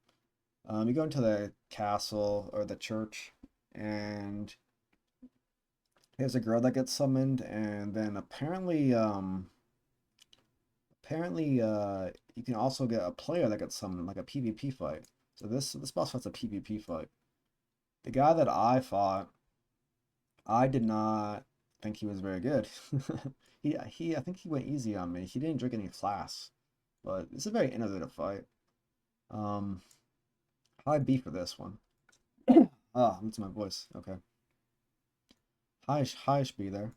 Speaker 1: You go into the castle or the church, and there's a girl that gets summoned, and then apparently, you can also get a player that gets summoned, like a PvP fight. So this boss fight's a PvP fight. The guy that I fought, I did not think he was very good. I think he went easy on me. He didn't drink any flasks, but it's a very innovative fight. Um, High B for this one. Ah, that's my voice. Okay, high B there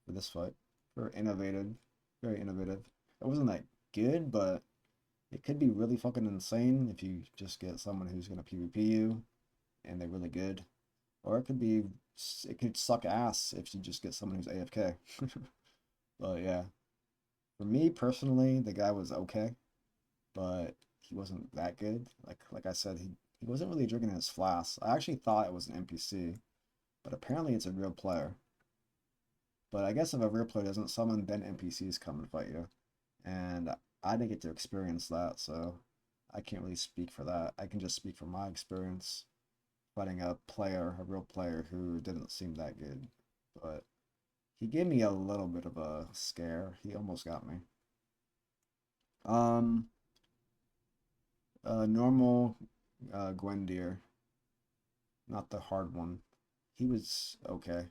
Speaker 1: for this fight. For innovative, very innovative. It wasn't that good, but it could be really fucking insane if you just get someone who's gonna PvP you and they're really good. Or it could suck ass if you just get someone who's AFK. But yeah, for me personally, the guy was okay, but he wasn't that good. Like I said, he wasn't really drinking his flasks. I actually thought it was an NPC, but apparently it's a real player. But I guess if a real player doesn't summon, then NPCs come and fight you. And I didn't get to experience that, so I can't really speak for that. I can just speak from my experience fighting a real player who didn't seem that good. But he gave me a little bit of a scare. He almost got me. Um, Normal Gwendir, not the hard one. He was okay.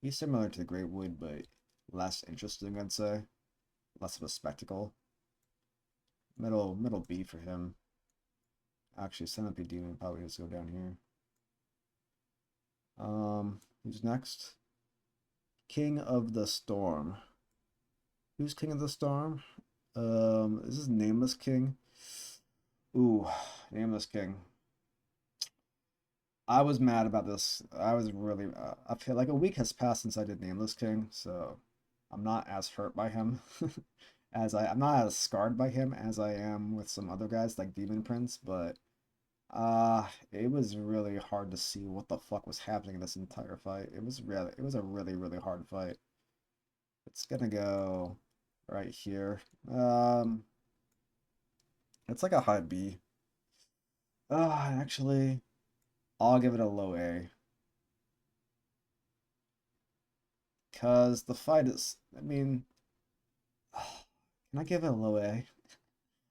Speaker 1: He's similar to the Great Wood, but less interesting, I'd say. Less of a spectacle. Middle B for him. Actually, Centipede Demon probably needs to go down here. Who's next? King of the Storm. Who's King of the Storm? This is Nameless King. Ooh, Nameless King. I was mad about this. I was really. I feel like a week has passed since I did Nameless King, so I'm not as hurt by him I'm not as scarred by him as I am with some other guys like Demon Prince, but it was really hard to see what the fuck was happening in this entire fight. It was a really hard fight. It's gonna go right here. It's like a high B. Actually, I'll give it a low A. Cause the fight is, I mean, can I give it a low A?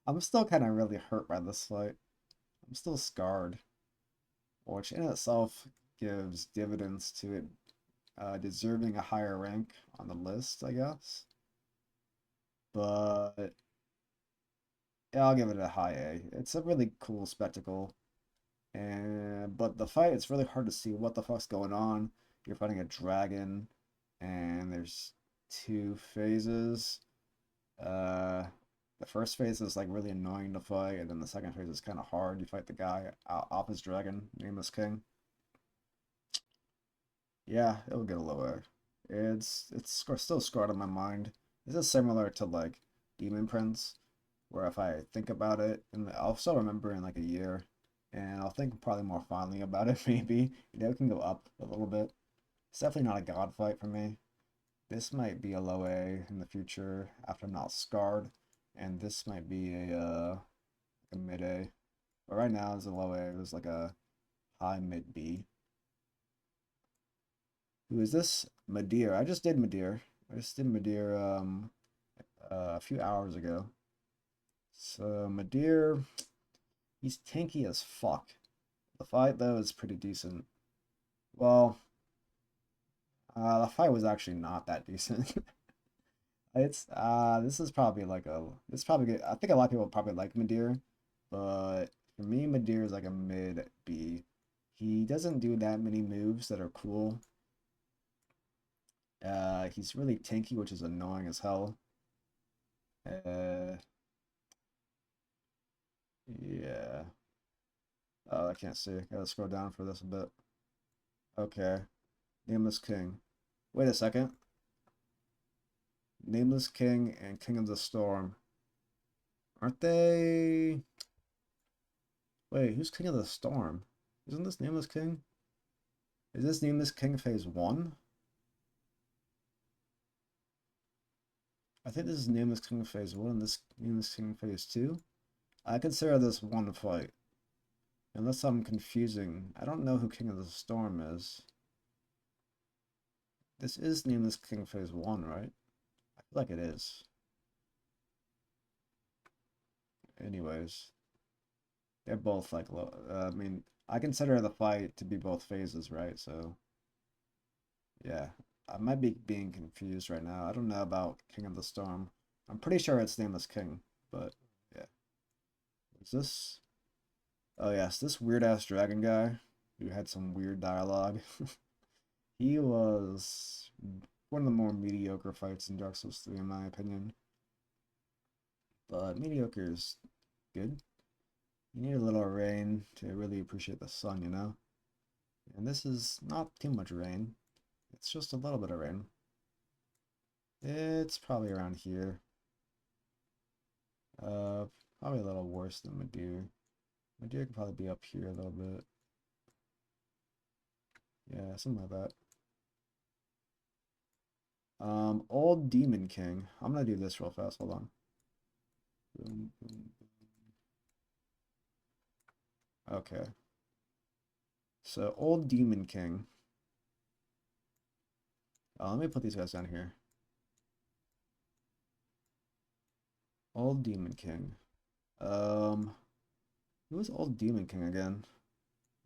Speaker 1: I'm still kind of really hurt by this fight. I'm still scarred, which in itself gives dividends to it deserving a higher rank on the list, I guess. But yeah, I'll give it a high A. It's a really cool spectacle. And but the fight, it's really hard to see what the fuck's going on. You're fighting a dragon, and there's two phases. Uh, the first phase is like really annoying to fight, and then the second phase is kind of hard. You fight the guy off his dragon, Nameless King. Yeah, it'll get a low A. Still scarred on my mind. This is similar to like Demon Prince, where if I think about it, and I'll still remember in like a year, and I'll think probably more fondly about it. Maybe it can go up a little bit. It's definitely not a god fight for me. This might be a low A in the future after I'm not scarred, and this might be a mid A. But right now it's a low A. It was like a high mid B. Who is this? Madeir. I just did Madeir. I just did Madeir a few hours ago. So Madeir, he's tanky as fuck. The fight though is pretty decent. Well, the fight was actually not that decent. It's this is probably like a this probably good. I think a lot of people probably like Madeir, but for me Madeir is like a mid B. He doesn't do that many moves that are cool. He's really tanky, which is annoying as hell. Uh, yeah. Oh, I can't see. Gotta scroll down for this a bit. Okay. Nameless King. Wait a second. Nameless King and King of the Storm. Aren't they? Wait, who's King of the Storm? Isn't this Nameless King? Is this Nameless King phase 1? I think this is Nameless King phase 1 and this Nameless King phase 2. I consider this one fight. Unless I'm confusing. I don't know who King of the Storm is. This is Nameless King phase 1, right? I feel like it is. Anyways, they're both like low. I mean, I consider the fight to be both phases, right? So, yeah. I might be being confused right now. I don't know about King of the Storm. I'm pretty sure it's Nameless King, but yeah. Is this? Oh, yes, this weird ass dragon guy who had some weird dialogue. He was one of the more mediocre fights in Dark Souls 3, in my opinion. But mediocre is good. You need a little rain to really appreciate the sun, you know? And this is not too much rain. It's just a little bit of rain. It's probably around here. Uh, Probably a little worse than Madeir. Madeir could probably be up here a little bit. Yeah, something like that. Old Demon King. I'm gonna do this real fast. Hold on. Boom, boom. Okay. So, Old Demon King. Let me put these guys down here. Old Demon King. Um, who was Old Demon King again?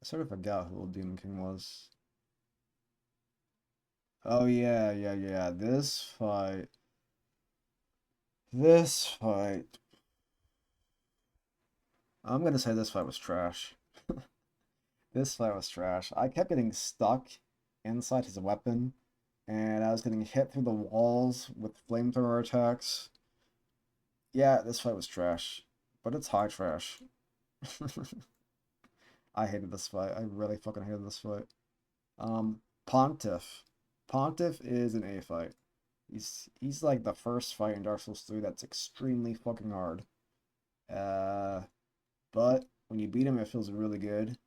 Speaker 1: I sort of forgot who Old Demon King was. Oh yeah, yeah, yeah. This fight. This fight. I'm gonna say this fight was trash. This fight was trash. I kept getting stuck inside his weapon, and I was getting hit through the walls with flamethrower attacks. Yeah, this fight was trash, but it's high trash. I hated this fight. I really fucking hated this fight. Pontiff. Pontiff is an A fight. He's like the first fight in Dark Souls 3 that's extremely fucking hard. Uh, but when you beat him, it feels really good.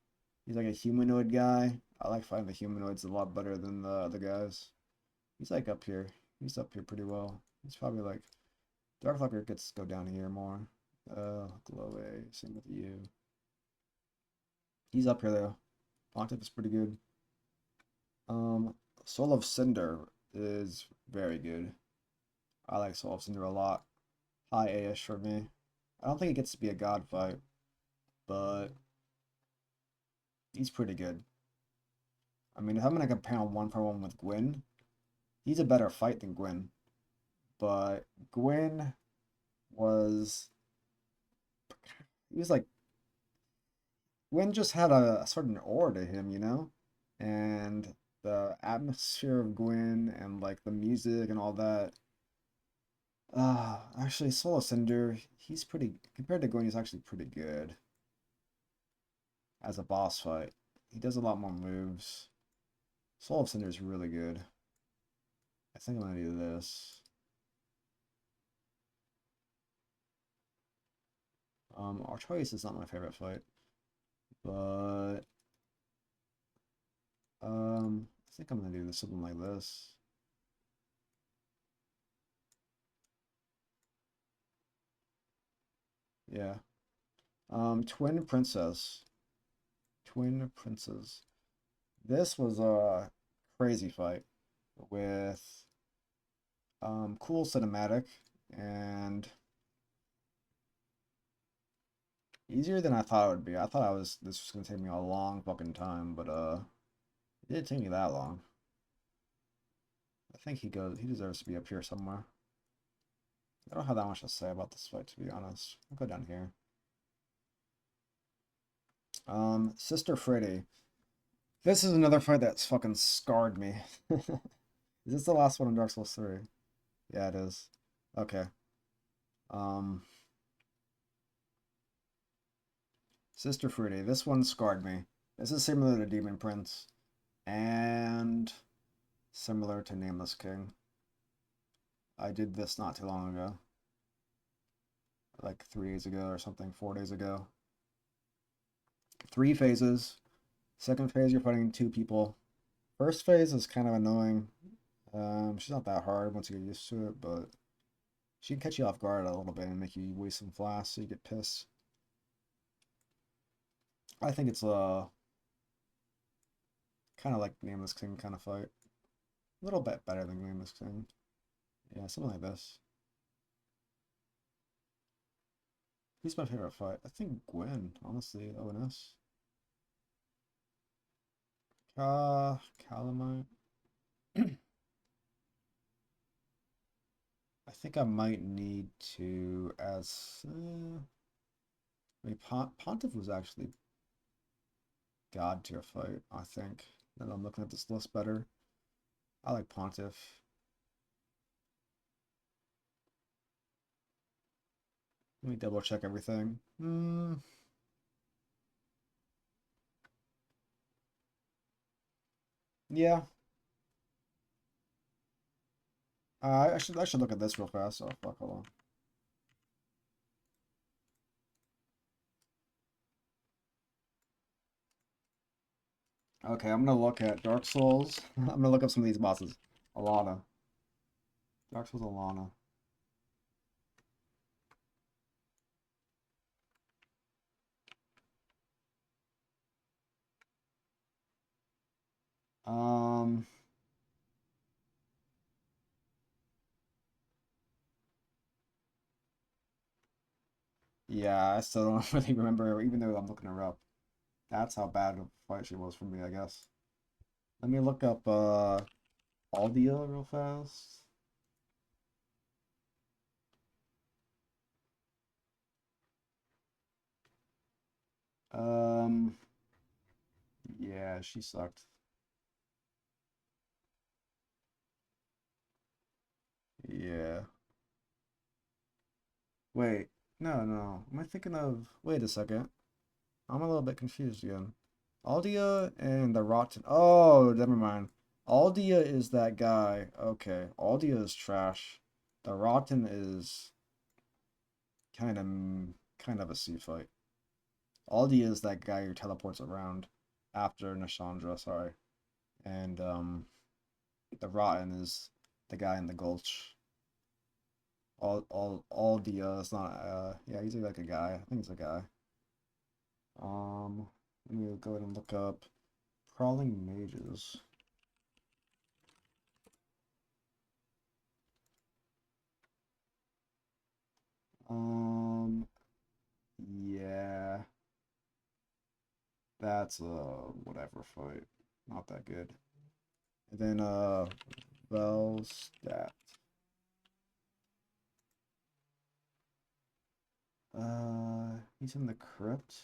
Speaker 1: He's like a humanoid guy. I like fighting the humanoids a lot better than the other guys. He's like up here. He's up here pretty well. He's probably like Darkflocker gets to go down here more. Glow A, same with you. He's up here though. Pontiff is pretty good. Um, Soul of Cinder is very good. I like Soul of Cinder a lot. High A-ish for me. I don't think it gets to be a god fight, but he's pretty good. I mean, if I'm gonna compare him one for one with Gwyn, he's a better fight than Gwyn. But Gwyn was he was like Gwyn just had a certain aura to him, you know? And the atmosphere of Gwyn and like the music and all that. Actually, Soul Cinder, he's pretty compared to Gwyn, he's actually pretty good as a boss fight. He does a lot more moves. Soul of Cinder is really good. I think I'm gonna do this. Artorias is not my favorite fight, but I think I'm gonna do something like this. Yeah. Twin Princess. Twin Princes. This was a crazy fight with cool cinematic and easier than I thought it would be. I thought this was gonna take me a long fucking time, but it didn't take me that long. I think he deserves to be up here somewhere. I don't have that much to say about this fight, to be honest. I'll go down here. Sister Freddy. This is another fight that's fucking scarred me. Is this the last one in Dark Souls 3? Yeah, it is. Okay. Um, Sister Freddy. This one scarred me. This is similar to Demon Prince and similar to Nameless King. I did this not too long ago. Like 3 days ago or something, 4 days ago. 3 phases. Second phase, you're fighting 2 people. First phase is kind of annoying. She's not that hard once you get used to it, but she can catch you off guard a little bit and make you waste some flasks so you get pissed. I think it's kind of like Nameless King kind of fight. A little bit better than Nameless King. Yeah, something like this. Who's my favorite fight? I think Gwen, honestly, ONS. Calamite. I think I might need to, as I mean, Pontiff was actually god tier fight, I think. Now I'm looking at this list better. I like Pontiff. Let me double check everything. Yeah. I should look at this real fast. Oh fuck, hold on. Okay, I'm gonna look at Dark Souls. I'm gonna look up some of these bosses. Alana. Dark Souls Alana. Um, yeah, I still don't really remember, even though I'm looking her up. That's how bad of a fight she was for me, I guess. Let me look up Aldia real fast. Um, yeah, she sucked. Yeah. Wait, no. Am I thinking of? Wait a second. I'm a little bit confused again. Aldia and the Rotten. Oh, never mind. Aldia is that guy. Okay, Aldia is trash. The Rotten is kind of kind of a sea fight. Aldia is that guy who teleports around after Nashandra, sorry. And the Rotten is the guy in the gulch. Aldia is not yeah, he's like a guy. I think he's a guy. Let me go ahead and look up Crawling Mages. Um, yeah, that's whatever fight. Not that good. And then Velstadt. He's in the crypt.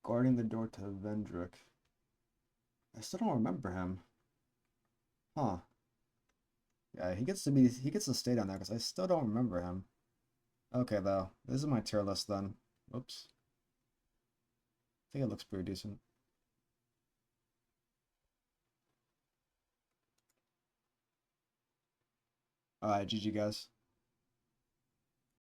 Speaker 1: Guarding the door to Vendrick. I still don't remember him. Huh. Yeah, he gets to stay down there because I still don't remember him. Okay though. This is my tier list then. Oops. I think it looks pretty decent. All right, GG guys.